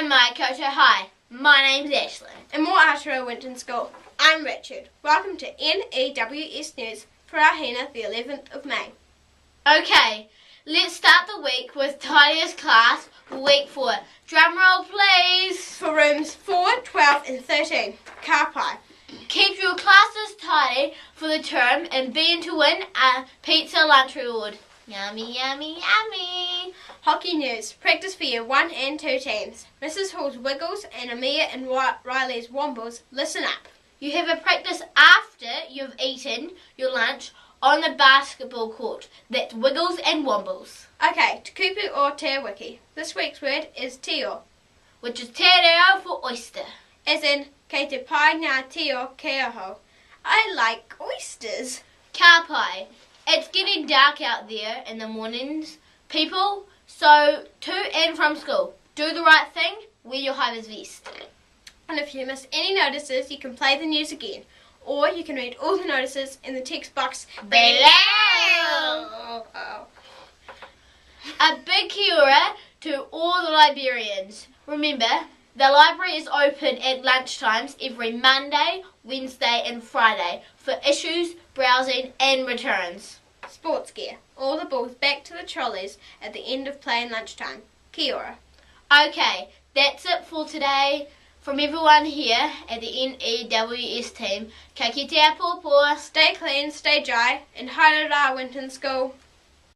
And my koutou. Hi, my name's Ashlynn. And more Aotearoa WINTON SCHOOL. I'm Richard. Welcome to N.E.W.S news for our Hina, the 11th of May. Okay, let's start the week with tidiest class for week 4. Drum roll, please. For rooms 4, 12 and 13. Ka pai. Keep your classes tidy for the term and be in to win a pizza lunch reward. Yummy, yummy, yummy. Hockey news. Practice for year 1 and 2 teams. Mrs. Hall's Wiggles and Omea and Riley's Wombles, listen up. You have a practice after you've eaten your lunch on the basketball court. That's Wiggles and Wombles. Okay, te kupu or te wiki. This week's word is tio, which is te reo for oyster. as in kei te pai ngā tio ke ahau. I like oysters. Ka pai. It's getting dark out there in the mornings, people, so to and from school, do the right thing, wear your Hi Viz vest. And if you missed any notices, you can play the news again, or you can read all the notices in the text box below. A big kia ora to all the librarians. Remember, the library is open at lunchtimes every Monday, Wednesday and Friday for issues, browsing and returns. Sports gear. All the balls back to the trolleys at the end of play and lunchtime. Kia ora. Okay, that's it for today. From everyone here at the N.E.W.S team, ka kite a pōpō. Stay clean, stay dry, and haere rā WINTON SCHOOL.